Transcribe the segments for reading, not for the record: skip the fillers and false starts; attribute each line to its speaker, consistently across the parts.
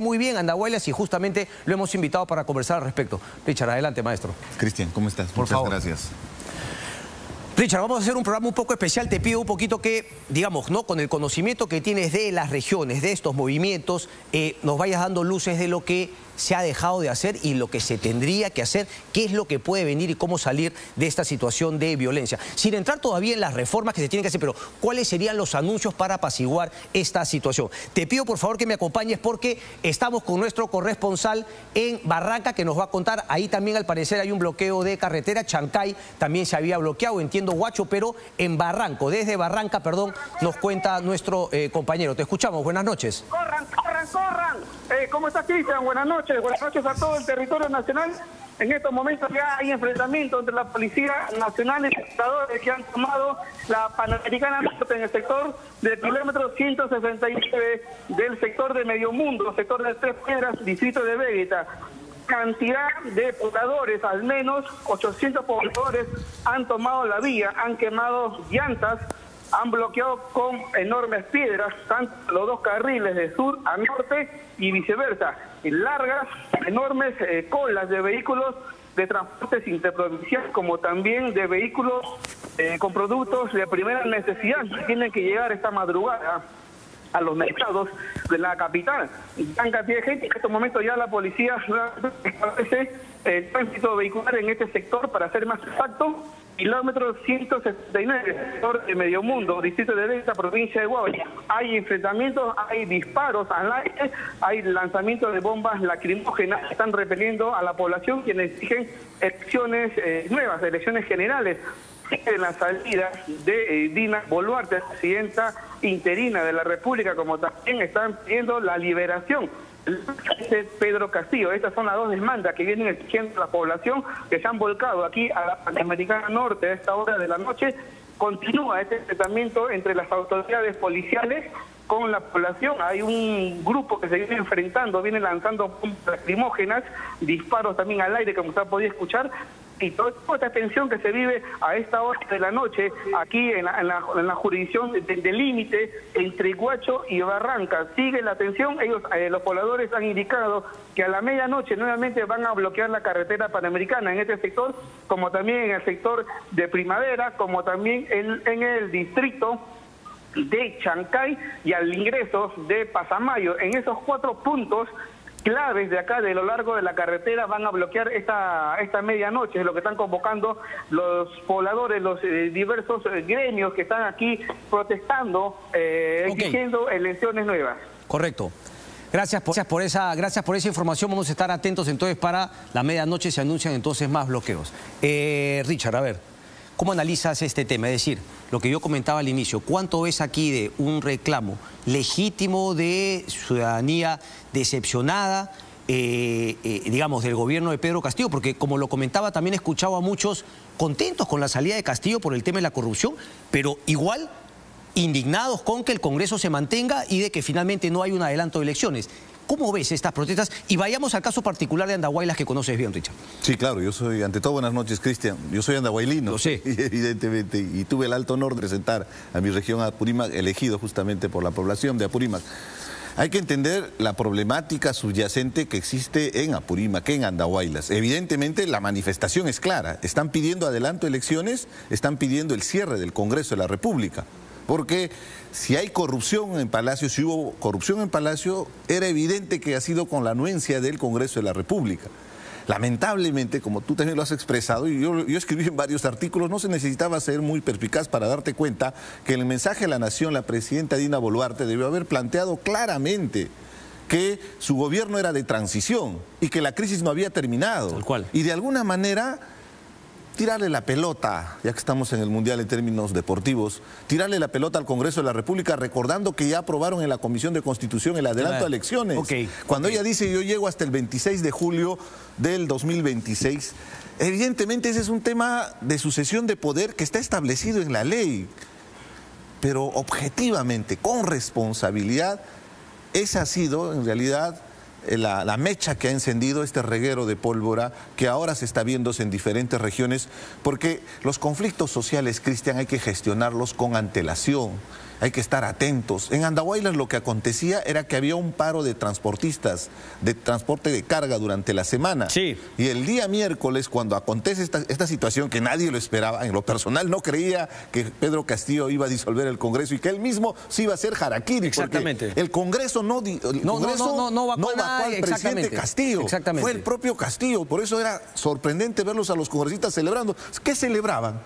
Speaker 1: Muy bien, Andahuaylas, y justamente lo hemos invitado para conversar al respecto. Richard, adelante, maestro.
Speaker 2: Cristian, ¿cómo estás?
Speaker 1: Por favor.
Speaker 2: Muchas gracias.
Speaker 1: Richard, vamos a hacer un programa un poco especial. Te pido un poquito que, digamos, ¿no?, con el conocimiento que tienes de las regiones, de estos movimientos, nos vayas dando luces de lo que se ha dejado de hacer y lo que se tendría que hacer, qué es lo que puede venir y cómo salir de esta situación de violencia. Sin entrar todavía en las reformas que se tienen que hacer, pero ¿cuáles serían los anuncios para apaciguar esta situación? Te pido por favor que me acompañes porque estamos con nuestro corresponsal en Barranca que nos va a contar. Ahí también al parecer hay un bloqueo de carretera. Chancay también se había bloqueado, entiendo, Huacho, pero en Barranco, desde Barranca, perdón, nos cuenta nuestro compañero. Te escuchamos, buenas noches.
Speaker 3: ¡Corran, corran, corran! ¿Cómo estás, Cristian? Buenas noches a todo el territorio nacional. En estos momentos ya hay enfrentamientos entre la Policía Nacional y los estadores que han tomado la Panamericana Norte en el sector del kilómetro 169 del sector de Medio Mundo, sector de Tres Piedras, distrito de Vegeta. Cantidad de pobladores, al menos 800 pobladores han tomado la vía, han quemado llantas, han bloqueado con enormes piedras, tanto los dos carriles de sur a norte y viceversa. Largas, enormes colas de vehículos de transportes interprovincial, como también de vehículos con productos de primera necesidad que tienen que llegar esta madrugada a los mercados de la capital. Gran cantidad de gente. En estos momentos ya la policía establece el tránsito vehicular en este sector, para ser más exacto, kilómetro 169, sector de Medio Mundo, distrito de Vegeta, provincia de Guavia. Hay enfrentamientos, hay disparos al aire, hay lanzamientos de bombas lacrimógenas que están repeliendo a la población, quienes exigen elecciones nuevas, elecciones generales. En la salida de Dina Boluarte, presidenta interina de la República, como también están pidiendo la liberación de Pedro Castillo. Estas son las dos demandas que vienen exigiendo la población, que se han volcado aquí a la Panamericana Norte a esta hora de la noche. Continúa este enfrentamiento entre las autoridades policiales con la población. Hay un grupo que se viene enfrentando, viene lanzando bombas lacrimógenas, disparos también al aire, como usted podía escuchar, y toda esta tensión que se vive a esta hora de la noche aquí en la jurisdicción del límite entre Huacho y Barranca. Sigue la tensión. Ellos, los pobladores, han indicado que a la medianoche nuevamente van a bloquear la carretera panamericana en este sector, como también en el sector de Primavera, como también en el distrito de Chancay y al ingreso de Pasamayo. En esos 4 puntos claves de acá, de lo largo de la carretera, van a bloquear esta medianoche. Es lo que están convocando los pobladores, los diversos gremios que están aquí protestando, exigiendo elecciones nuevas.
Speaker 1: Correcto. Gracias por esa información. Vamos a estar atentos entonces. Para la medianoche se anuncian entonces más bloqueos. Richard, a ver, ¿cómo analizas este tema? Es decir, lo que yo comentaba al inicio, ¿cuánto ves aquí de un reclamo legítimo de ciudadanía decepcionada, digamos, del gobierno de Pedro Castillo? Porque, como lo comentaba, también he escuchado a muchos contentos con la salida de Castillo por el tema de la corrupción, pero igual indignados con que el Congreso se mantenga y de que finalmente no hay un adelanto de elecciones. ¿Cómo ves estas protestas? Y vayamos al caso particular de Andahuaylas, que conoces bien, Richard.
Speaker 2: Sí, claro, yo soy, ante todo, buenas noches, Cristian. Yo soy andahuaylino.
Speaker 1: Lo sé.
Speaker 2: Evidentemente, y tuve el alto honor de representar a mi región Apurímac, elegido justamente por la población de Apurímac. Hay que entender la problemática subyacente que existe en Apurímac, en Andahuaylas. Evidentemente, la manifestación es clara. Están pidiendo adelanto de elecciones, están pidiendo el cierre del Congreso de la República. Porque si hay corrupción en Palacio, si hubo corrupción en Palacio, era evidente que ha sido con la anuencia del Congreso de la República. Lamentablemente, como tú también lo has expresado, y yo escribí en varios artículos, no se necesitaba ser muy perspicaz para darte cuenta que en el mensaje de la Nación, la presidenta Dina Boluarte debió haber planteado claramente que su gobierno era de transición y que la crisis no había terminado.
Speaker 1: Tal cual.
Speaker 2: Y de alguna manera tirarle la pelota, ya que estamos en el Mundial en términos deportivos, tirarle la pelota al Congreso de la República, recordando que ya aprobaron en la Comisión de Constitución el adelanto a elecciones. Cuando ella dice yo llego hasta el 26 de julio del 2026, evidentemente ese es un tema de sucesión de poder que está establecido en la ley, pero objetivamente, con responsabilidad, esa ha sido en realidad la mecha que ha encendido este reguero de pólvora que ahora se está viéndose en diferentes regiones, porque los conflictos sociales, Cristian, hay que gestionarlos con antelación. hay que estar atentos. En Andahuaylas lo que acontecía era que había un paro de transportistas, de transporte de carga durante la semana.
Speaker 1: Sí.
Speaker 2: Y el día miércoles, cuando acontece esta situación que nadie lo esperaba, en lo personal no creía que Pedro Castillo iba a disolver el Congreso y que él mismo se iba a hacer harakiri.
Speaker 1: Exactamente.
Speaker 2: Porque el Congreso no vacó al presidente Castillo.
Speaker 1: Exactamente.
Speaker 2: Fue el propio Castillo. Por eso era sorprendente verlos a los congresistas celebrando. ¿Qué celebraban?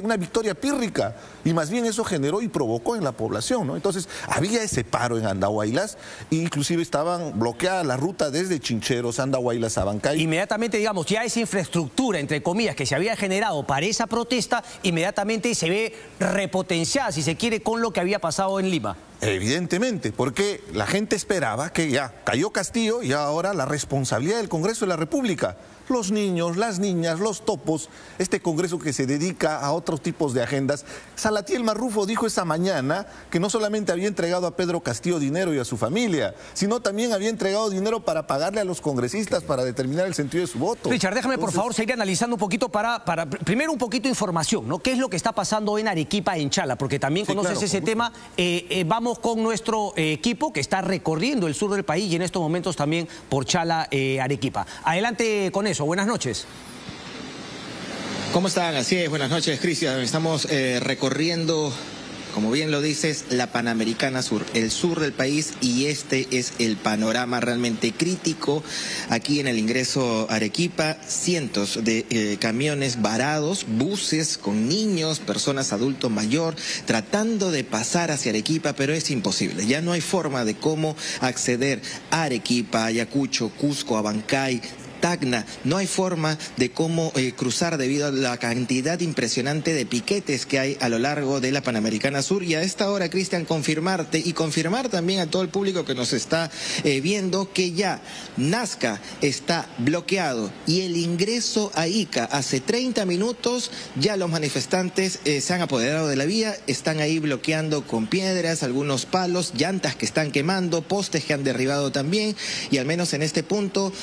Speaker 2: Una victoria pírrica. Y más bien eso generó y provocó en la población, ¿no? Entonces había ese paro en Andahuaylas, inclusive estaban bloqueadas la ruta desde Chincheros, Andahuaylas, Abancay.
Speaker 1: Inmediatamente, digamos, ya esa infraestructura, entre comillas, que se había generado para esa protesta, inmediatamente se ve repotenciada, si se quiere, con lo que había pasado en Lima.
Speaker 2: Evidentemente, porque la gente esperaba que ya cayó Castillo y ahora la responsabilidad del Congreso de la República. Los niños, las niñas, los topos, este Congreso que se dedica a otros tipos de agendas. Salatiel Marrufo dijo esa mañana que no solamente había entregado a Pedro Castillo dinero y a su familia, sino también había entregado dinero para pagarle a los congresistas para determinar el sentido de su voto.
Speaker 1: Richard, déjame por favor seguir analizando un poquito primero un poquito de información, ¿no? ¿Qué es lo que está pasando en Arequipa, en Chala? Porque también conoces claro, ese tema. Vamos con nuestro equipo que está recorriendo el sur del país y en estos momentos también por Chala, Arequipa. Adelante con eso. Buenas noches.
Speaker 4: ¿Cómo están? Así es, buenas noches, Cristian. Estamos recorriendo, como bien lo dices, la Panamericana Sur, el sur del país, y este es el panorama realmente crítico aquí en el ingreso a Arequipa. Cientos de camiones varados, buses con niños, personas adultos mayor, tratando de pasar hacia Arequipa, pero es imposible. Ya no hay forma de cómo acceder a Arequipa, Ayacucho, Cusco, Abancay, Tacna. No hay forma de cómo cruzar debido a la cantidad impresionante de piquetes que hay a lo largo de la Panamericana Sur. Y a esta hora, Cristian, confirmarte y confirmar también a todo el público que nos está viendo que ya Nazca está bloqueado y el ingreso a Ica hace 30 minutos ya los manifestantes se han apoderado de la vía, están ahí bloqueando con piedras, algunos palos, llantas que están quemando, postes que han derribado también, y al menos en este punto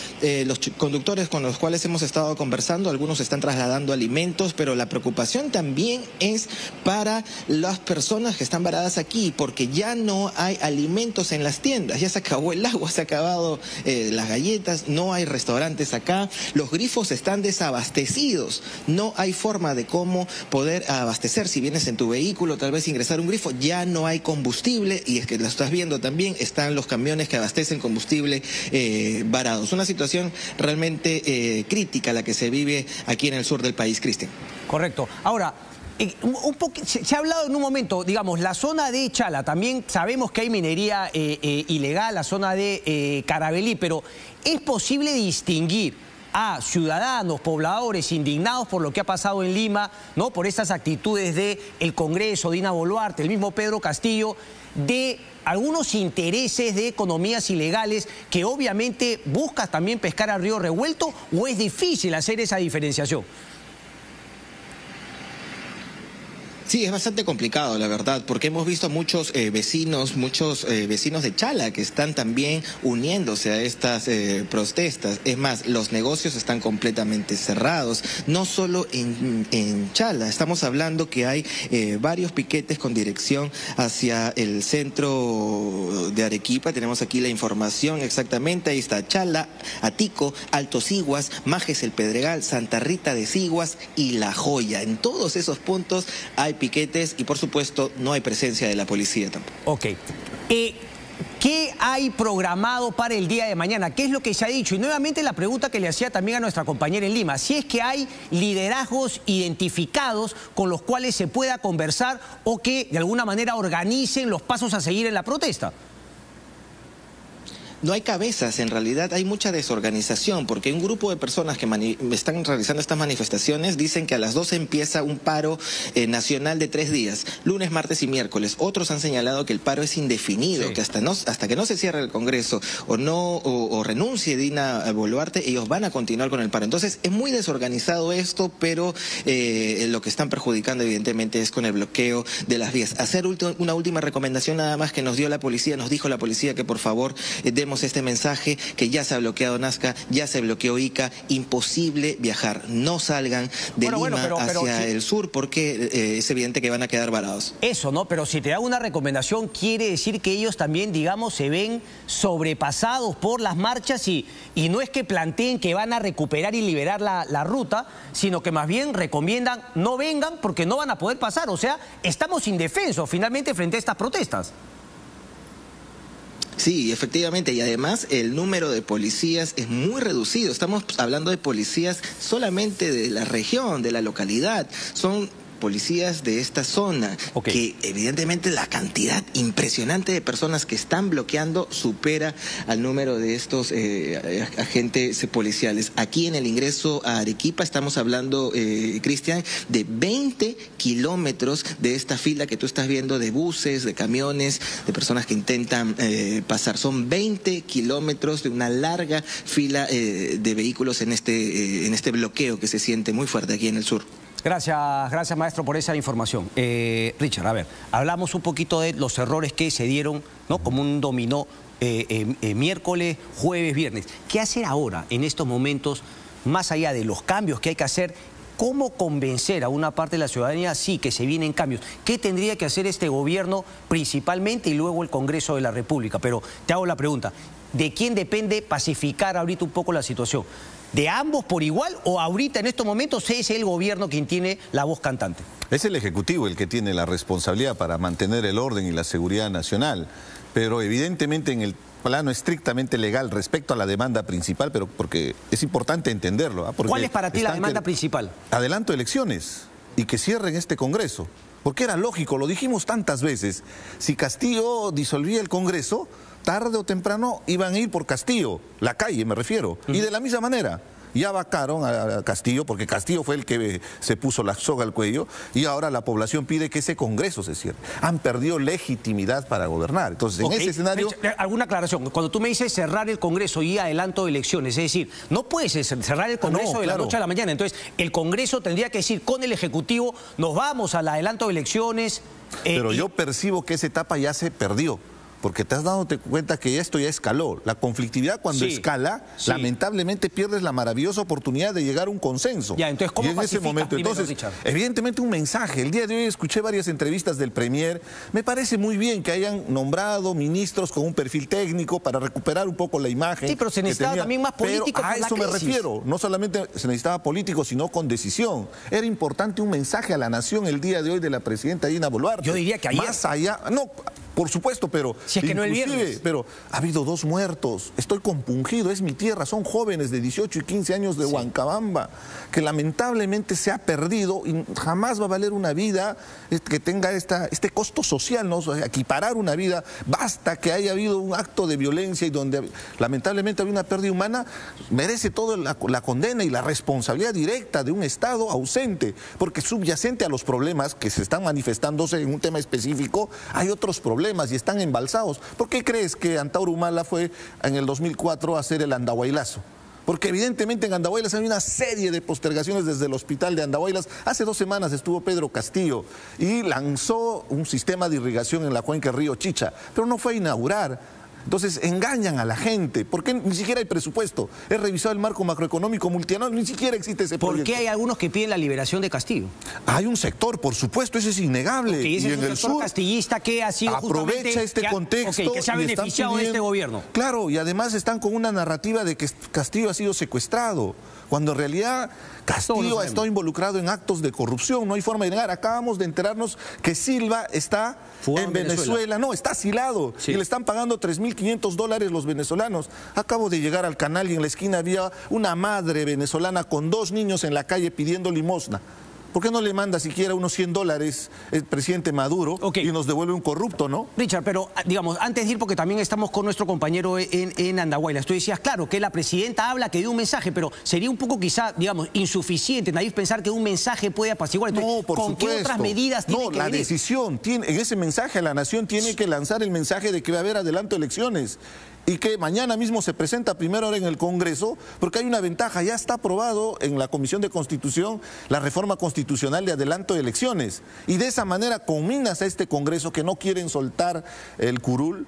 Speaker 4: los conductores con los cuales hemos estado conversando, algunos están trasladando alimentos, pero la preocupación también es para las personas que están varadas aquí, porque ya no hay alimentos en las tiendas, ya se acabó el agua, se han acabado las galletas, no hay restaurantes acá, los grifos están desabastecidos, no hay forma de cómo poder abastecer. Si vienes en tu vehículo, tal vez ingresar un grifo, ya no hay combustible, y es que lo estás viendo también, están los camiones que abastecen combustible varados. Una situación realmente crítica la que se vive aquí en el sur del país, Cristian.
Speaker 1: Correcto. Ahora, se ha hablado en un momento, digamos, la zona de Chala, también sabemos que hay minería ilegal, la zona de Carabelí, pero ¿es posible distinguir a ciudadanos, pobladores indignados por lo que ha pasado en Lima, ¿no? Por estas actitudes del Congreso, Dina Boluarte, el mismo Pedro Castillo, de algunos intereses de economías ilegales que obviamente buscas también pescar a río revuelto, o es difícil hacer esa diferenciación?
Speaker 4: Sí, es bastante complicado, la verdad, porque hemos visto a muchos vecinos de Chala que están también uniéndose a estas protestas. Es más, los negocios están completamente cerrados, no solo en Chala. Estamos hablando que hay varios piquetes con dirección hacia el centro de Arequipa. Tenemos aquí la información exactamente. Ahí está Chala, Atico, Alto Siguas, Majes el Pedregal, Santa Rita de Siguas y La Joya. En todos esos puntos hay piquetes y, por supuesto, no hay presencia de la policía tampoco.
Speaker 1: Ok. ¿Qué hay programado para el día de mañana? ¿Qué es lo que se ha dicho? Y nuevamente la pregunta que le hacía también a nuestra compañera en Lima, si es que hay liderazgos identificados con los cuales se pueda conversar o que de alguna manera organicen los pasos a seguir en la protesta.
Speaker 4: No hay cabezas, en realidad hay mucha desorganización, porque un grupo de personas que están realizando estas manifestaciones dicen que a las 12 empieza un paro nacional de 3 días, lunes, martes y miércoles. Otros han señalado que el paro es indefinido, sí, que hasta que no se cierre el Congreso o renuncie Dina Boluarte, ellos van a continuar con el paro. Entonces es muy desorganizado esto, pero lo que están perjudicando evidentemente es con el bloqueo de las vías. Hacer una última recomendación nada más que nos dio la policía, nos dijo la policía que por favor demos enviemos este mensaje que ya se ha bloqueado Nazca, ya se bloqueó Ica, imposible viajar, no salgan de Lima hacia el sur porque es evidente que van a quedar varados.
Speaker 1: Eso, ¿no? Pero si te da una recomendación, quiere decir que ellos también, digamos, se ven sobrepasados por las marchas y no es que planteen que van a recuperar y liberar la ruta, sino que más bien recomiendan no vengan porque no van a poder pasar. O sea, estamos indefensos finalmente frente a estas protestas.
Speaker 4: Sí, efectivamente, y además el número de policías es muy reducido. Estamos hablando de policías solamente de la región, de la localidad. Son policías de esta zona, que evidentemente la cantidad impresionante de personas que están bloqueando supera al número de estos agentes policiales. Aquí en el ingreso a Arequipa estamos hablando, Cristian, de 20 kilómetros de esta fila que tú estás viendo de buses, de camiones, de personas que intentan pasar. Son 20 kilómetros de una larga fila de vehículos en este bloqueo que se siente muy fuerte aquí en el sur.
Speaker 1: Gracias maestro por esa información. Richard, a ver, hablamos un poquito de los errores que se dieron, ¿no? Como un dominó miércoles, jueves, viernes. ¿Qué hacer ahora en estos momentos, más allá de los cambios que hay que hacer? ¿Cómo convencer a una parte de la ciudadanía, sí, que se vienen cambios? ¿Qué tendría que hacer este gobierno principalmente y luego el Congreso de la República? Pero te hago la pregunta, ¿de quién depende pacificar ahorita un poco la situación? ¿De ambos por igual o ahorita en estos momentos es el gobierno quien tiene la voz cantante? Es
Speaker 2: el Ejecutivo el que tiene la responsabilidad para mantener el orden y la seguridad nacional, pero evidentemente en el plano estrictamente legal respecto a la demanda principal, pero porque es importante entenderlo.
Speaker 1: ¿Cuál es para ti la demanda principal?
Speaker 2: Adelanto elecciones y que cierren este Congreso, porque era lógico, lo dijimos tantas veces, si Castillo disolvía el Congreso, tarde o temprano iban a ir por Castillo, la calle me refiero, y de la misma manera. Ya vacaron a Castillo, porque Castillo fue el que se puso la soga al cuello, y ahora la población pide que ese Congreso se cierre. Han perdido legitimidad para gobernar. Entonces, en ese escenario...
Speaker 1: ¿Alguna aclaración? Cuando tú me dices cerrar el Congreso y adelanto de elecciones, es decir, no puedes cerrar el Congreso de la noche a la mañana. Entonces, el Congreso tendría que decir con el Ejecutivo, nos vamos al adelanto de elecciones...
Speaker 2: Pero yo percibo que esa etapa ya se perdió. Porque te has dado cuenta que esto ya escaló. La conflictividad cuando escala, lamentablemente pierdes la maravillosa oportunidad de llegar a un consenso.
Speaker 1: Ya, entonces, ¿cómo
Speaker 2: y en ese momento, entonces, evidentemente un mensaje. El día de hoy escuché varias entrevistas del Premier. Me parece muy bien que hayan nombrado ministros con un perfil técnico para recuperar un poco la imagen.
Speaker 1: Sí, pero se necesitaba también más políticos.
Speaker 2: A eso me refiero. No solamente se necesitaba políticos, sino con decisión. Era importante un mensaje a la nación el día de hoy de la presidenta Dina Boluarte.
Speaker 1: Yo diría que ayer.
Speaker 2: Más allá, no, por supuesto, pero...
Speaker 1: Si es que no el viernes.
Speaker 2: Pero ha habido 2 muertos, estoy compungido, es mi tierra, son jóvenes de 18 y 15 años de Huancabamba, que lamentablemente se ha perdido y jamás va a valer una vida que tenga este costo social, ¿no? O sea, equiparar una vida, basta que haya habido un acto de violencia y donde lamentablemente había una pérdida humana, merece toda la condena y la responsabilidad directa de un Estado ausente, porque subyacente a los problemas que se están manifestándose en un tema específico, hay otros problemas y están embalsados. ¿Por qué crees que Antauro Humala fue en el 2004 a hacer el Andahuaylazo? Porque evidentemente en Andahuaylas hay una serie de postergaciones desde el hospital de Andahuaylas. Hace 2 semanas estuvo Pedro Castillo y lanzó un sistema de irrigación en la cuenca del río Chicha, pero no fue a inaugurar. Entonces engañan a la gente, porque ni siquiera hay presupuesto. He revisado el marco macroeconómico multianual, ni siquiera existe ese proyecto.
Speaker 1: ¿Por qué hay algunos que piden la liberación de Castillo?
Speaker 2: Hay un sector, por supuesto, ese es innegable.
Speaker 1: Y en el sur
Speaker 2: castillista
Speaker 1: que ha sido
Speaker 2: aprovecha este contexto
Speaker 1: que se ha beneficiado de este gobierno.
Speaker 2: Claro, y además están con una narrativa de que Castillo ha sido secuestrado, cuando en realidad Castillo ha estado involucrado en actos de corrupción, no hay forma de negar. Acabamos de enterarnos que Silva está en Venezuela. No, está asilado y le están pagando $3.500 los venezolanos. Acabo de llegar al canal y en la esquina había una madre venezolana con 2 niños en la calle pidiendo limosna. ¿Por qué no le manda siquiera unos $100 el presidente Maduro y nos devuelve un corrupto, no?
Speaker 1: Richard, pero digamos, antes de ir, porque también estamos con nuestro compañero en Andahuaylas, tú decías, claro, que la presidenta habla, que dio un mensaje, pero sería un poco quizá, digamos, insuficiente, naif, pensar que un mensaje puede apaciguar. Entonces,
Speaker 2: no, por supuesto.
Speaker 1: ¿Qué otras medidas tiene que venir?
Speaker 2: No, la decisión, en ese mensaje la nación tiene que lanzar el mensaje de que va a haber adelanto de elecciones. y que mañana mismo se presenta primero en el Congreso, porque hay una ventaja, ya está aprobado en la Comisión de Constitución la reforma constitucional de adelanto de elecciones, y de esa manera combinas a este Congreso que no quieren soltar la curul,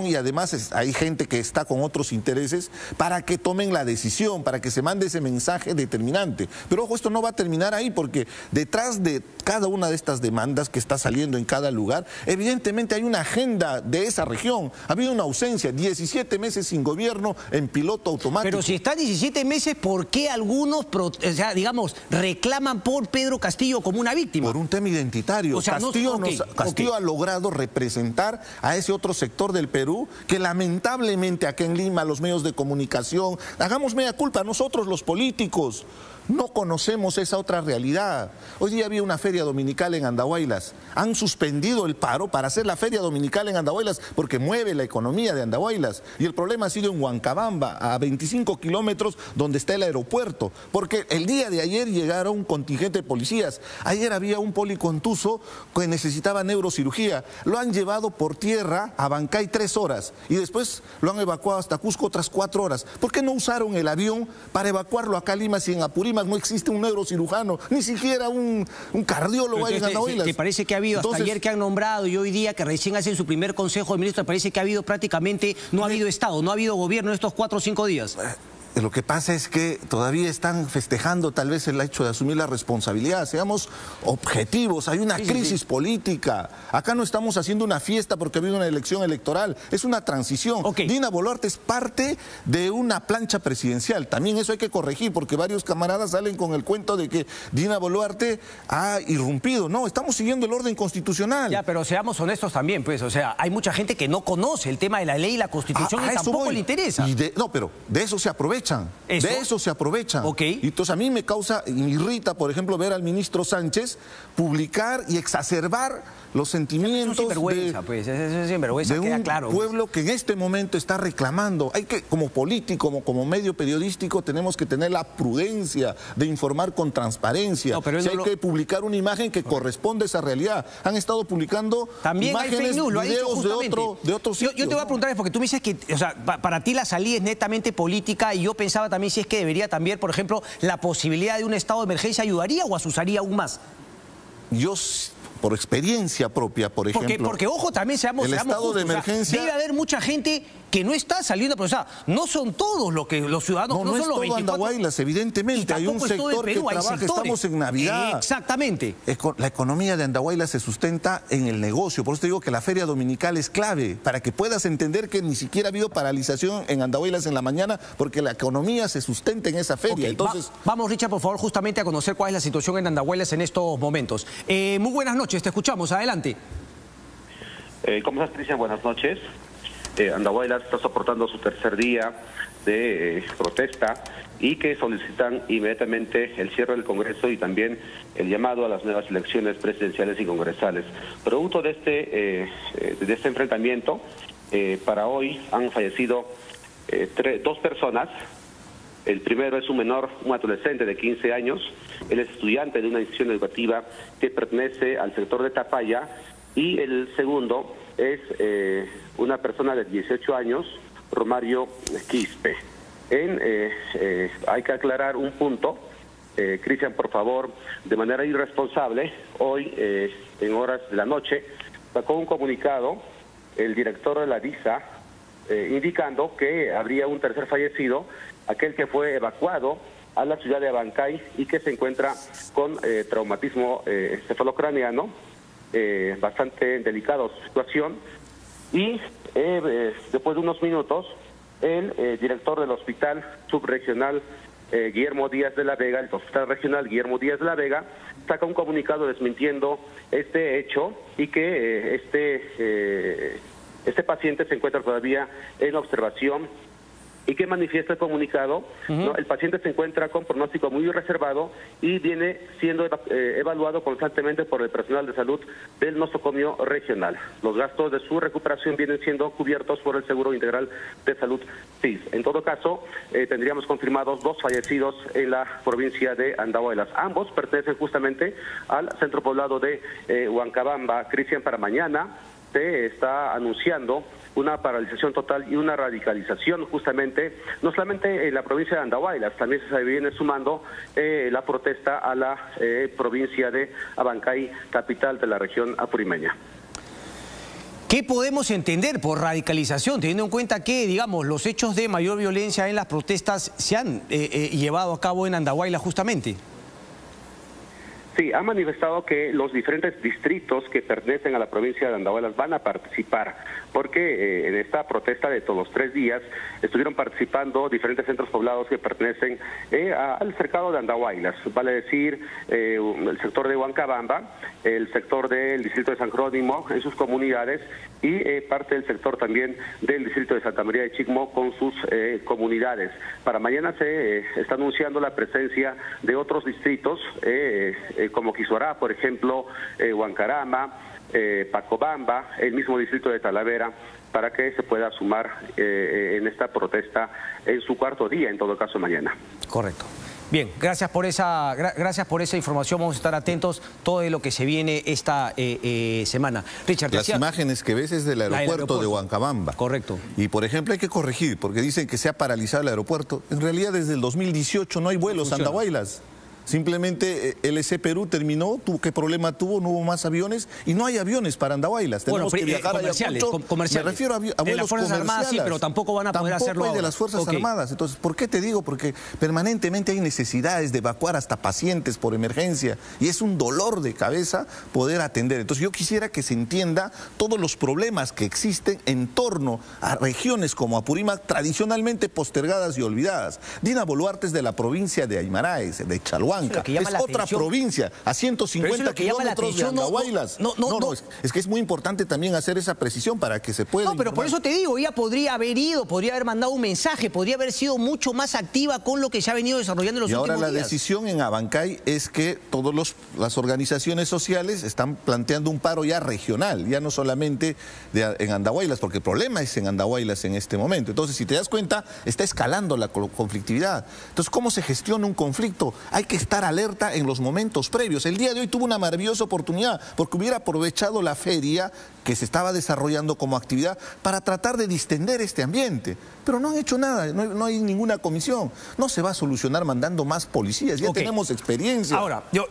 Speaker 2: y además hay gente que está con otros intereses para que tomen la decisión, para que se mande ese mensaje determinante. Pero ojo, esto no va a terminar ahí, porque detrás de cada una de estas demandas que está saliendo en cada lugar, evidentemente hay una agenda de esa región. Ha habido una ausencia, 17 meses sin gobierno en piloto automático.
Speaker 1: Pero si están 17 meses, ¿por qué algunos, reclaman por Pedro Castillo como una víctima?
Speaker 2: Por un tema identitario.
Speaker 1: O sea,
Speaker 2: Castillo ha logrado representar a ese otro sector del Perú que lamentablemente acá en Lima, los medios de comunicación, hagamos media culpa, nosotros los políticos no conocemos esa otra realidad. Hoy día había una feria dominical en Andahuaylas. Han suspendido el paro para hacer la feria dominical en Andahuaylas porque mueve la economía de Andahuaylas. Y el problema ha sido en Huancabamba, a 25 kilómetros donde está el aeropuerto. Porque el día de ayer llegaron un contingente de policías. Ayer había un policontuso que necesitaba neurocirugía. Lo han llevado por tierra a Bancay 3 horas y después lo han evacuado hasta Cusco otras 4 horas. ¿Por qué no usaron el avión para evacuarlo acá a Lima si en Apurímac no existe un neurocirujano, ni siquiera un cardiólogo ahí en Andahuaylas?
Speaker 1: ¿Te parece que ha habido, hasta ayer que han nombrado y hoy día que recién hacen su primer consejo de ministros, te parece que ha habido prácticamente, no ha habido Estado, no ha habido gobierno en estos 4 o 5 días?
Speaker 2: Lo que pasa es que todavía están festejando tal vez el hecho de asumir la responsabilidad. Seamos objetivos, hay una crisis política. Acá no estamos haciendo una fiesta porque ha habido una elección electoral, es una transición. Dina Boluarte es parte de una plancha presidencial. También eso hay que corregir porque varios camaradas salen con el cuento de que Dina Boluarte ha irrumpido. No, estamos siguiendo el orden constitucional.
Speaker 1: Ya, pero seamos honestos también, pues, o sea, hay mucha gente que no conoce el tema de la ley y la Constitución y tampoco le interesa.
Speaker 2: No, pero de eso se aprovecha. De eso se aprovechan.
Speaker 1: Y
Speaker 2: entonces a mí me irrita, por ejemplo, ver al ministro Sánchez publicar y exacerbar los sentimientos de un pueblo que en este momento está reclamando. Hay que, como político, como medio periodístico, tenemos que tener la prudencia de informar con transparencia. Si hay que publicar una imagen que corresponde a esa realidad. Han estado publicando
Speaker 1: también
Speaker 2: imágenes, videos de otros sitios.
Speaker 1: Yo te voy a preguntar, porque tú me dices que, o sea, para ti la salida es netamente política, y yo pensaba también si es que debería también, por ejemplo, la posibilidad de un estado de emergencia ayudaría o asusaría aún más.
Speaker 2: Yo, por experiencia propia, por ejemplo...
Speaker 1: Porque ojo, también seamos
Speaker 2: estado
Speaker 1: justos,
Speaker 2: de emergencia...
Speaker 1: debe haber mucha gente que no está saliendo, pero o sea, no son todos los ciudadanos, no son los 24.
Speaker 2: Andahuaylas, evidentemente, hay un sector que trabaja, estamos en Navidad.
Speaker 1: Exactamente.
Speaker 2: La economía de Andahuaylas se sustenta en el negocio, por eso te digo que la feria dominical es clave, para que puedas entender que ni siquiera ha habido paralización en Andahuaylas en la mañana, porque la economía se sustenta en esa feria. Entonces...
Speaker 1: Vamos, Richard, por favor, justamente a conocer cuál es la situación en Andahuaylas en estos momentos. Muy buenas noches, te escuchamos, adelante.
Speaker 5: ¿Cómo estás, Cristian? Buenas noches. Andahuaylas está soportando su tercer día de protesta y que solicitan inmediatamente el cierre del Congreso y también el llamado a las nuevas elecciones presidenciales y congresales. Producto de este enfrentamiento, para hoy han fallecido 2 personas. El primero es un menor, un adolescente de 15 años. Él es estudiante de una institución educativa que pertenece al sector de Tapaya. Y el segundo es una persona de 18 años, Romario Quispe. Hay que aclarar un punto, Cristian, por favor, de manera irresponsable, hoy en horas de la noche, sacó un comunicado el director de la DISA indicando que habría un tercer fallecido, aquel que fue evacuado a la ciudad de Abancay y que se encuentra con traumatismo encefalocraneano, bastante delicada su situación. Y después de unos minutos, el director del hospital subregional Guillermo Díaz de la Vega, el hospital regional Guillermo Díaz de la Vega, saca un comunicado desmintiendo este hecho y que este paciente se encuentra todavía en observación. ¿Y qué manifiesta el comunicado? ¿No? El paciente se encuentra con pronóstico muy reservado y viene siendo evaluado constantemente por el personal de salud del nosocomio regional. Los gastos de su recuperación vienen siendo cubiertos por el Seguro Integral de Salud SIS. En todo caso, tendríamos confirmados 2 fallecidos en la provincia de Andahuaylas. Ambos pertenecen justamente al centro poblado de Huancabamba. Cristian, para mañana se está anunciando una paralización total y una radicalización justamente, no solamente en la provincia de Andahuaylas, también se viene sumando la protesta a la provincia de Abancay, capital de la región apurimeña.
Speaker 1: ¿Qué podemos entender por radicalización, teniendo en cuenta que, digamos, los hechos de mayor violencia en las protestas se han llevado a cabo en Andahuaylas justamente?
Speaker 5: Sí, ha manifestado que los diferentes distritos que pertenecen a la provincia de Andahuaylas van a participar, porque en esta protesta de todos los 3 días estuvieron participando diferentes centros poblados que pertenecen al cercado de Andahuaylas, vale decir el sector de Huancabamba, el sector del distrito de San Jerónimo en sus comunidades y parte del sector también del distrito de Santa María de Chicmo con sus comunidades. Para mañana se está anunciando la presencia de otros distritos como Quisuará, por ejemplo, Huancarama, Pacobamba, el mismo distrito de Talavera, para que se pueda sumar en esta protesta en su 4º día, en todo caso mañana.
Speaker 1: Correcto. Bien, gracias por esa información. Vamos a estar atentos todo de lo que se viene esta semana. Richard,
Speaker 2: las imágenes que ves es del aeropuerto de Huancabamba.
Speaker 1: Correcto.
Speaker 2: Y por ejemplo hay que corregir, porque dicen que se ha paralizado el aeropuerto. En realidad desde el 2018 no hay vuelos a Andahuaylas. Simplemente LC Perú terminó, ¿qué problema tuvo? No hubo más aviones y no hay aviones para Andahuaylas. Tenemos que viajar
Speaker 1: comerciales,
Speaker 2: comerciales. Me refiero a vuelos
Speaker 1: de las Fuerzas Armadas, sí, pero tampoco van a poder hacerlo
Speaker 2: ahora. De las Fuerzas Armadas. Entonces, ¿por qué te digo? Porque permanentemente hay necesidades de evacuar hasta pacientes por emergencia y es un dolor de cabeza poder atender. Entonces, yo quisiera que se entienda todos los problemas que existen en torno a regiones como Apurímac, tradicionalmente postergadas y olvidadas. Dina Boluarte es de la provincia de Aymaraes, de Chalhuanca. Es otra provincia, a 150 kilómetros de Andahuaylas. No, es que es muy importante también hacer esa precisión para que se pueda...
Speaker 1: No, pero por eso te digo, ella podría haber ido, podría haber mandado un mensaje, podría haber sido mucho más activa con lo que se ha venido desarrollando en los últimos días.
Speaker 2: Y ahora la decisión en Abancay es que todas las organizaciones sociales están planteando un paro ya regional, ya no solamente en Andahuaylas, porque el problema es en Andahuaylas en este momento. Entonces, si te das cuenta, está escalando la conflictividad. Entonces, ¿cómo se gestiona un conflicto? Hay que estar alerta en los momentos previos. El día de hoy tuvo una maravillosa oportunidad porque hubiera aprovechado la feria que se estaba desarrollando como actividad para tratar de distender este ambiente. Pero no han hecho nada, no hay ninguna comisión. No se va a solucionar mandando más policías, ya tenemos experiencia.
Speaker 1: Ahora, yo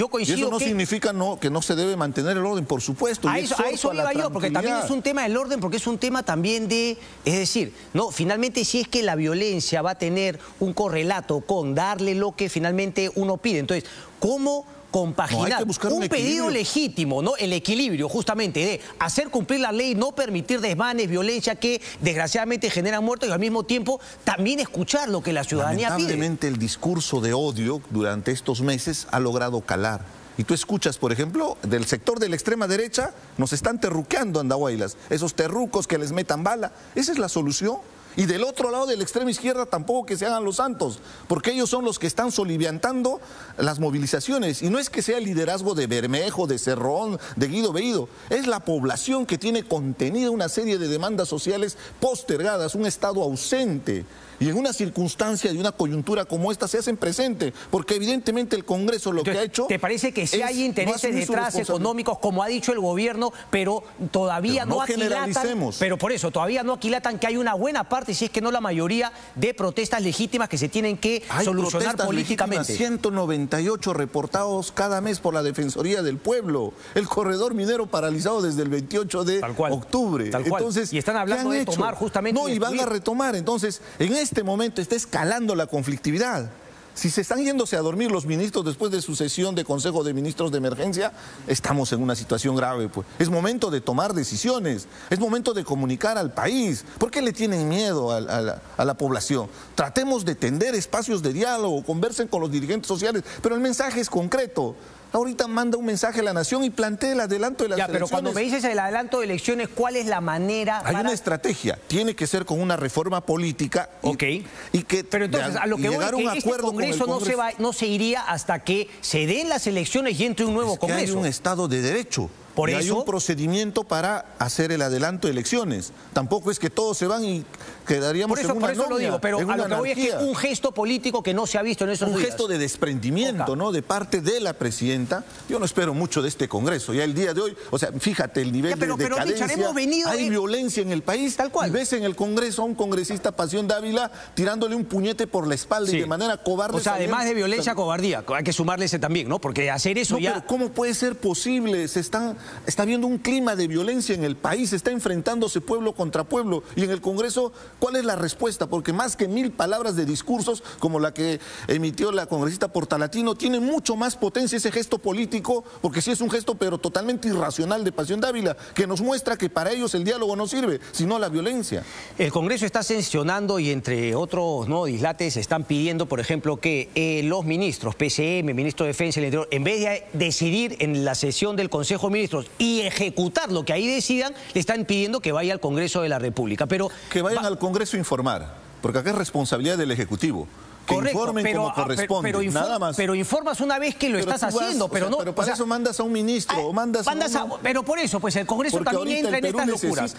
Speaker 1: coincido.
Speaker 2: Y eso no significa que no se debe mantener el orden, por supuesto.
Speaker 1: A eso iba yo, porque también es un tema del orden, porque es un tema también de... Es decir, no, finalmente si es que la violencia va a tener un correlato con darle lo que finalmente uno pide. Entonces, ¿cómo compaginar un pedido legítimo, ¿no? El equilibrio justamente de hacer cumplir la ley, no permitir desmanes, violencia que desgraciadamente generan muertos y al mismo tiempo también escuchar lo que la ciudadanía pide?
Speaker 2: Lamentablemente el discurso de odio durante estos meses ha logrado calar. Y tú escuchas, por ejemplo, del sector de la extrema derecha, nos están terruqueando Andahuaylas, esos terrucos que les metan bala. ¿Esa es la solución? Y del otro lado de la extrema izquierda tampoco que se hagan los santos, porque ellos son los que están soliviantando las movilizaciones. Y no es que sea el liderazgo de Bermejo, de Cerrón, de Guido Bellido, es la población que tiene contenida una serie de demandas sociales postergadas, un Estado ausente. Y en una circunstancia de una coyuntura como esta se hacen presente, porque evidentemente el Congreso lo que ha hecho...
Speaker 1: ¿Te parece que sí hay intereses detrás económicos, como ha dicho el gobierno, pero todavía no aquilatan? Pero por eso, todavía no aquilatan que hay una buena parte, si es que no la mayoría, de protestas legítimas que se tienen que solucionar políticamente.
Speaker 2: 198 reportados cada mes por la Defensoría del Pueblo. El corredor minero paralizado desde el 28 de octubre.
Speaker 1: Entonces, y están hablando de tomar justamente...
Speaker 2: No, y van a retomar. Entonces, en este momento está escalando la conflictividad. Si se están yéndose a dormir los ministros después de su sesión de Consejo de Ministros de Emergencia, estamos en una situación grave, pues. Es momento de tomar decisiones, es momento de comunicar al país. ¿Por qué le tienen miedo a la población? Tratemos de tender espacios de diálogo, conversen con los dirigentes sociales, pero el mensaje es concreto. Ahorita manda un mensaje a la nación y plantea el adelanto de las elecciones.
Speaker 1: Pero cuando me dices el adelanto de elecciones, ¿cuál es la manera?
Speaker 2: Hay una estrategia. Tiene que ser con una reforma política.
Speaker 1: Pero entonces, a lo que voy es que este Congreso no se iría hasta que se den las elecciones y entre un nuevo Congreso.
Speaker 2: Que hay un Estado de Derecho.
Speaker 1: Por
Speaker 2: y
Speaker 1: eso...
Speaker 2: hay un procedimiento para hacer el adelanto de elecciones. Tampoco es que todos se van y quedaríamos en una
Speaker 1: lo digo, pero a lo que voy es que un gesto político que no se ha visto en esos días.
Speaker 2: Un gesto de desprendimiento, ¿no?, de parte de la presidenta. Yo no espero mucho de este Congreso. Ya el día de hoy, o sea, fíjate el nivel de decadencia.
Speaker 1: Richard, hemos venido
Speaker 2: hay violencia en el país.
Speaker 1: Tal cual.
Speaker 2: Y ves en el Congreso a un congresista, Pasión Dávila, tirándole un puñete por la espalda y de manera cobarde.
Speaker 1: O sea, además de violencia, cobardía. Hay que sumarle ese también, ¿no? Porque hacer eso ya...
Speaker 2: Pero ¿cómo puede ser posible? Está habiendo un clima de violencia en el país, está enfrentándose pueblo contra pueblo. Y en el Congreso, ¿cuál es la respuesta? Porque más que 1000 palabras de discursos, como la que emitió la congresista Portalatino, tiene mucho más potencia ese gesto político, porque sí es un gesto, pero totalmente irracional de Pasión Dávila, que nos muestra que para ellos el diálogo no sirve, sino la violencia.
Speaker 1: El Congreso está sancionando y entre otros dislates están pidiendo, por ejemplo, que los ministros, PCM, Ministro de Defensa y el Interior, en vez de decidir en la sesión del Consejo de Ministros y ejecutar lo que ahí decidan, le están pidiendo que vaya al Congreso de la República. Pero
Speaker 2: que vayan al Congreso a informar, porque acá es responsabilidad del Ejecutivo. Que informen como corresponde, nada más.
Speaker 1: Pero informas una vez que lo estás haciendo, pero no...
Speaker 2: Pero para eso mandas a un ministro, o mandas a
Speaker 1: pero por eso, pues el Congreso también entra en estas locuras.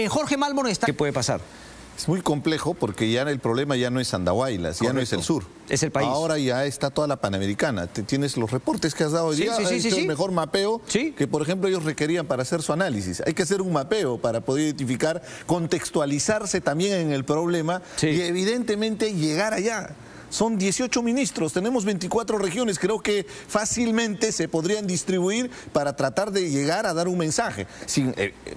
Speaker 1: Jorge Málmaro está... ¿Qué puede pasar?
Speaker 2: Es muy complejo porque ya el problema ya no es Andahuaylas, ya no es el sur.
Speaker 1: Es el país.
Speaker 2: Ahora ya está toda la Panamericana. Tienes los reportes que has dado hoy día. El mejor mapeo que, por ejemplo, ellos requerían para hacer su análisis. Hay que hacer un mapeo para poder identificar, contextualizarse también en el problema y evidentemente llegar allá. Son 18 ministros, tenemos 24 regiones, creo que fácilmente se podrían distribuir para tratar de llegar a dar un mensaje,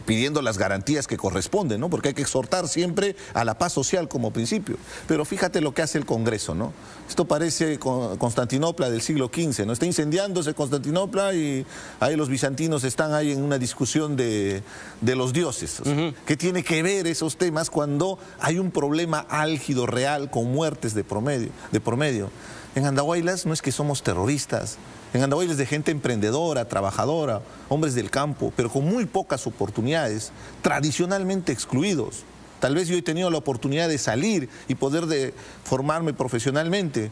Speaker 2: pidiendo las garantías que corresponden, ¿no? Porque hay que exhortar siempre a la paz social como principio. Pero fíjate lo que hace el Congreso, ¿no? Esto parece Constantinopla del siglo XV, ¿no? Está incendiándose Constantinopla y ahí los bizantinos están ahí en una discusión de los dioses. O sea, ¿qué tiene que ver esos temas cuando hay un problema álgido, real, con muertes de promedio? En Andahuaylas no es que somos terroristas, en Andahuaylas de gente emprendedora, trabajadora, hombres del campo, pero con muy pocas oportunidades, tradicionalmente excluidos. Tal vez yo he tenido la oportunidad de salir y poder formarme profesionalmente.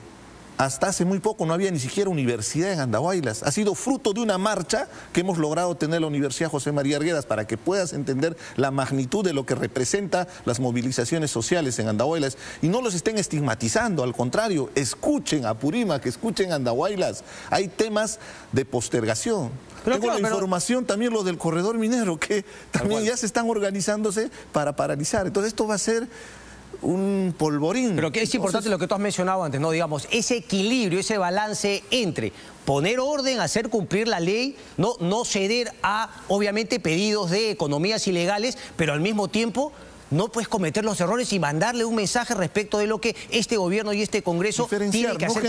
Speaker 2: Hasta hace muy poco no había ni siquiera universidad en Andahuaylas. Ha sido fruto de una marcha que hemos logrado tener la Universidad José María Arguedas para que puedas entender la magnitud de lo que representa las movilizaciones sociales en Andahuaylas. Y no los estén estigmatizando, al contrario, escuchen a Apurímac, escuchen a Andahuaylas. Hay temas de postergación. Tengo la información también, lo del corredor minero, que también ya se están organizándose para paralizar. Entonces esto va a ser un polvorín.
Speaker 1: Pero que es importante lo que tú has mencionado antes, ¿no? Digamos, ese equilibrio, ese balance entre poner orden, hacer cumplir la ley, no ceder a, obviamente, pedidos de economías ilegales, pero al mismo tiempo no puedes cometer los errores y mandarle un mensaje respecto de lo que este gobierno y este Congreso tienen que hacer.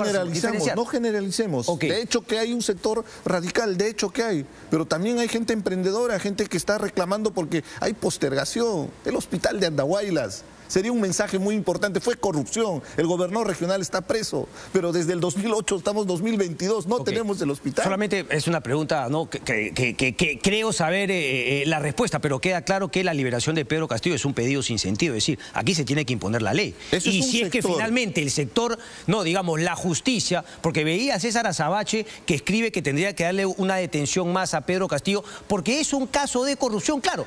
Speaker 2: No generalicemos. De hecho que hay un sector radical, de hecho que hay, pero también hay gente emprendedora, gente que está reclamando porque hay postergación. El hospital de Andahuaylas sería un mensaje muy importante. Fue corrupción, el gobernador regional está preso, pero desde el 2008 estamos 2022, no tenemos el hospital. Solamente
Speaker 1: es una pregunta, ¿no? que creo saber la respuesta, pero queda claro que la liberación de Pedro Castillo es un pedido sin sentido, es decir, aquí se tiene que imponer la ley. Y si es que finalmente el sector, digamos, la justicia, porque veía a César Azabache que escribe que tendría que darle una detención más a Pedro Castillo, porque es un caso de corrupción, claro.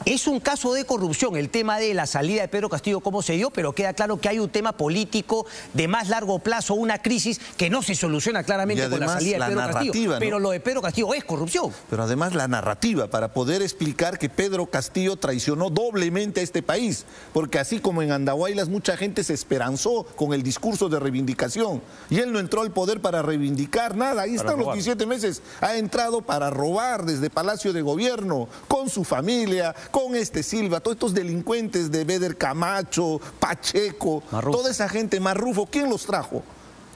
Speaker 1: Es un caso de corrupción el tema de la salida de Pedro Castillo, cómo se dio, pero queda claro que hay un tema político de más largo plazo, una crisis que no se soluciona claramente con la salida de Pedro Castillo. ¿No? Pero lo de Pedro Castillo es corrupción.
Speaker 2: Pero además la narrativa para poder explicar que Pedro Castillo traicionó doblemente a este país, porque así como en Andahuaylas mucha gente se esperanzó con el discurso de reivindicación y él no entró al poder para reivindicar nada, ahí están los 17 meses, ha entrado para robar desde Palacio de Gobierno, con su familia, con Silva, todos estos delincuentes de Beder Camacho, Pacheco, toda esa gente, Marrufo, ¿quién los trajo?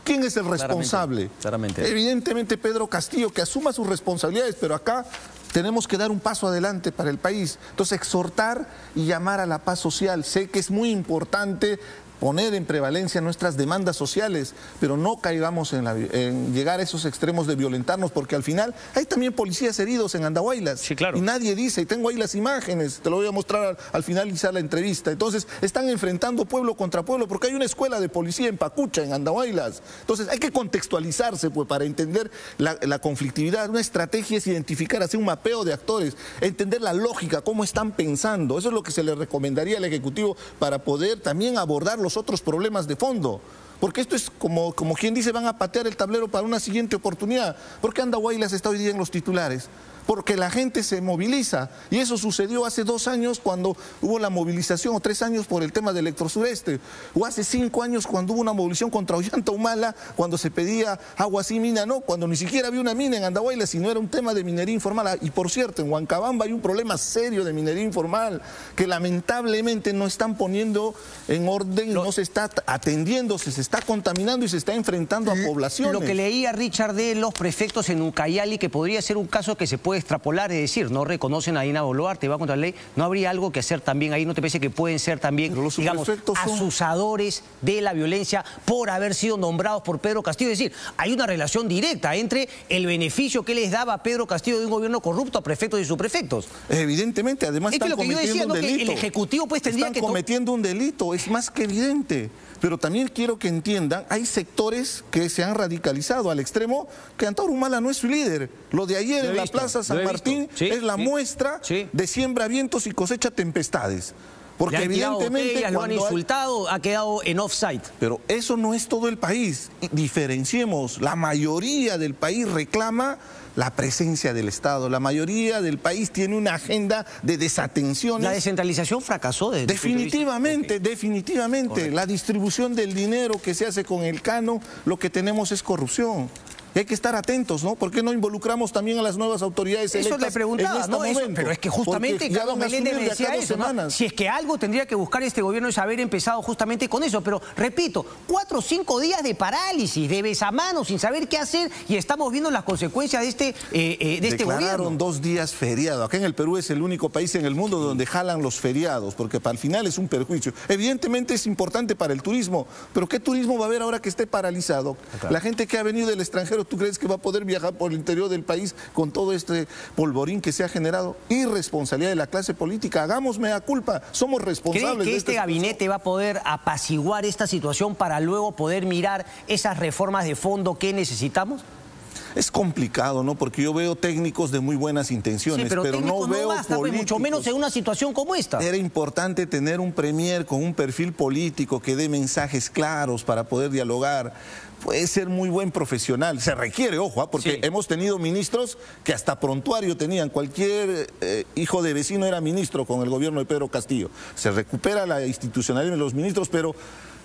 Speaker 2: ¿Quién es el responsable? Claramente. Evidentemente Pedro Castillo, que asuma sus responsabilidades, pero acá tenemos que dar un paso adelante para el país. Entonces exhortar y llamar a la paz social. Sé que es muy importante poner en prevalencia nuestras demandas sociales, pero no caigamos en llegar a esos extremos de violentarnos, porque al final hay también policías heridos en Andahuaylas.
Speaker 1: Sí, claro.
Speaker 2: Y nadie dice, y tengo ahí las imágenes, te lo voy a mostrar al finalizar la entrevista. Entonces, están enfrentando pueblo contra pueblo, porque hay una escuela de policía en Pacucha, en Andahuaylas. Entonces, hay que contextualizarse pues, para entender la conflictividad. Una estrategia es identificar, hacer un mapeo de actores, entender la lógica, cómo están pensando. Eso es lo que se le recomendaría al Ejecutivo para poder también abordar los otros problemas de fondo. Porque esto es como quien dice, van a patear el tablero para una siguiente oportunidad. ¿Por qué Andahuaylas está hoy día en los titulares? Porque la gente se moviliza, y eso sucedió hace 2 años cuando hubo la movilización, o 3 años por el tema de Electrosureste, o hace 5 años cuando hubo una movilización contra Ollanta Humala, cuando se pedía agua sí, mina no, cuando ni siquiera había una mina en Andahuaylas, sino era un tema de minería informal. Y por cierto, en Huancabamba hay un problema serio de minería informal, que lamentablemente no están poniendo en orden, no se está atendiendo, se está contaminando y se está enfrentando a poblaciones.
Speaker 1: Lo que leía Richard de los prefectos en Ucayali, que podría ser un caso que se puede extrapolar, es decir, no reconocen a Dina Boluarte, va contra la ley, ¿no habría algo que hacer también ahí? ¿No te parece que pueden ser también, digamos, asusadores de la violencia por haber sido nombrados por Pedro Castillo? Es decir, hay una relación directa entre el beneficio que les daba a Pedro Castillo de un gobierno corrupto a prefectos y subprefectos.
Speaker 2: Evidentemente, además están cometiendo un delito.
Speaker 1: Que el Ejecutivo pues tendría
Speaker 2: están cometiendo un delito, es más que evidente. Pero también quiero que entiendan, hay sectores que se han radicalizado al extremo que Antauro Humala no es su líder. Lo de ayer en la Plaza San Martín es la muestra de siembra vientos y cosecha tempestades. Porque evidentemente
Speaker 1: lo han insultado, ha quedado en offside.
Speaker 2: Pero eso no es todo el país. Diferenciemos, la mayoría del país reclama la presencia del Estado. La mayoría del país tiene una agenda de desatenciones.
Speaker 1: La descentralización fracasó.
Speaker 2: Definitivamente, definitivamente. Correcto. La distribución del dinero que se hace con el Cano, lo que tenemos es corrupción. Y hay que estar atentos, ¿no? ¿Por qué no involucramos también a las nuevas autoridades electas?
Speaker 1: Eso le preguntaba, ¿no? Eso, pero es que justamente Carlos Meléndez me decía eso, ¿no? Si es que algo tendría que buscar este gobierno es haber empezado justamente con eso. Pero, repito, 4 o 5 días de parálisis, de besamanos, sin saber qué hacer, y estamos viendo las consecuencias de este gobierno.
Speaker 2: Declararon 2 días feriado. Acá en el Perú es el único país en el mundo donde jalan los feriados, porque para el final es un perjuicio. Evidentemente es importante para el turismo, pero ¿qué turismo va a haber ahora que esté paralizado? Claro. La gente que ha venido del extranjero, ¿tú crees que va a poder viajar por el interior del país con todo este polvorín que se ha generado? Irresponsabilidad de la clase política. Hagamos mea culpa. Somos responsables.
Speaker 1: ¿Cree que este gabinete va a poder apaciguar esta situación para luego poder mirar esas reformas de fondo que necesitamos?
Speaker 2: Es complicado, ¿no? Porque yo veo técnicos de muy buenas intenciones, pero no veo
Speaker 1: basta, políticos. Mucho menos en una situación como esta.
Speaker 2: Era importante tener un premier con un perfil político que dé mensajes claros para poder dialogar. Puede ser muy buen profesional, se requiere, ojo, porque hemos tenido ministros que hasta prontuario tenían, cualquier hijo de vecino era ministro con el gobierno de Pedro Castillo. Se recupera la institucionalidad de los ministros, pero...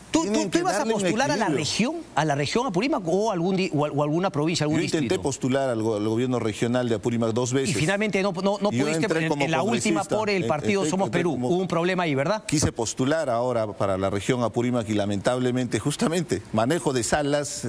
Speaker 1: ¿Tú ibas a postular a la región, Apurímac, o alguna provincia, algún distrito?
Speaker 2: Yo intenté postular al gobierno regional de Apurímac 2 veces.
Speaker 1: Y finalmente no pudiste, en la última por el partido Somos Perú. Hubo un problema ahí, ¿verdad?
Speaker 2: Quise postular ahora para la región Apurímac y lamentablemente, justamente, manejo de salas...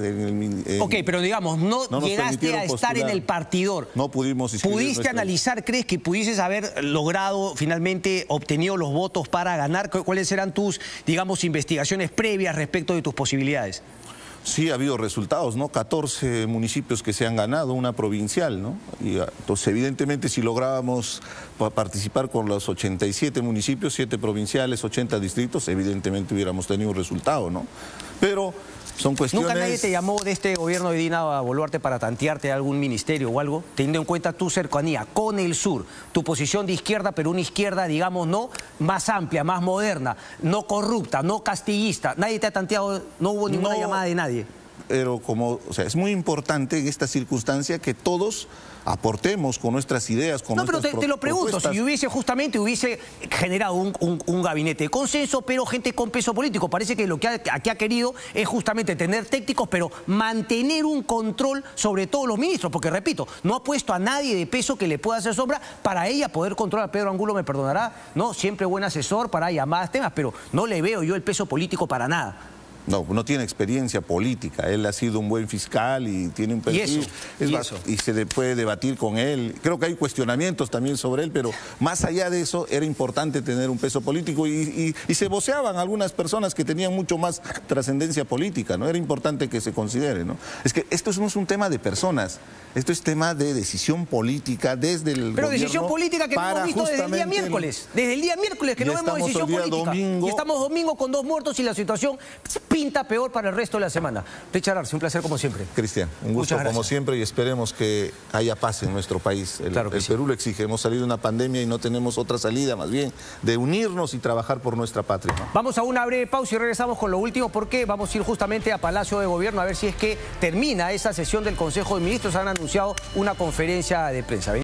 Speaker 1: Ok, pero digamos, no llegaste a estar en el partidor.
Speaker 2: No pudimos...
Speaker 1: ¿Pudiste analizar, crees que pudieses haber logrado, finalmente, obtenido los votos para ganar? ¿Cuáles eran tus, digamos, investigaciones previas respecto de tus posibilidades?
Speaker 2: Sí, ha habido resultados, ¿no? 14 municipios que se han ganado, una provincial, ¿no? Y entonces, evidentemente, si lográbamos participar con los 87 municipios, 7 provinciales, 80 distritos, evidentemente hubiéramos tenido un resultado, ¿no? Pero son cuestiones...
Speaker 1: ¿Nunca nadie te llamó de este gobierno de Dina Boluarte para tantearte a algún ministerio o algo? Teniendo en cuenta tu cercanía con el sur, tu posición de izquierda, pero una izquierda, digamos, no más amplia, más moderna, no corrupta, no castillista. ¿Nadie te ha tanteado? ¿No hubo ninguna llamada de nadie?
Speaker 2: Pero es muy importante en esta circunstancia que todos aportemos con nuestras ideas, con nuestras
Speaker 1: propuestas. No, pero te lo pregunto, si hubiese generado un gabinete de consenso, pero gente con peso político. Parece que lo que aquí ha querido es justamente tener técnicos, pero mantener un control sobre todos los ministros, porque repito, no ha puesto a nadie de peso que le pueda hacer sombra para ella poder controlar. Pedro Angulo me perdonará, ¿no? Siempre buen asesor para llamadas, temas, pero no le veo yo el peso político para nada.
Speaker 2: No tiene experiencia política. Él ha sido un buen fiscal y tiene un perfil. Y se puede debatir con él. Creo que hay cuestionamientos también sobre él, pero más allá de eso era importante tener un peso político y se voceaban algunas personas que tenían mucho más trascendencia política, ¿no? Era importante que se considere, ¿no? Es que esto no es un tema de personas, esto es tema de decisión política desde el
Speaker 1: Pero
Speaker 2: gobierno.
Speaker 1: Decisión política que no hemos visto desde el día miércoles. Desde el día miércoles que no vemos decisión política.
Speaker 2: Domingo.
Speaker 1: Y estamos domingo con 2 muertos y la situación pinta peor para el resto de la semana. Richard Arce, un placer como siempre.
Speaker 2: Cristian, un gusto como siempre y esperemos que haya paz en nuestro país. El Perú lo exige. Hemos salido de una pandemia y no tenemos otra salida, más bien de unirnos y trabajar por nuestra patria, ¿no?
Speaker 1: Vamos a una breve pausa y regresamos con lo último porque vamos a ir justamente a Palacio de Gobierno a ver si es que termina esa sesión del Consejo de Ministros. Han anunciado una conferencia de prensa.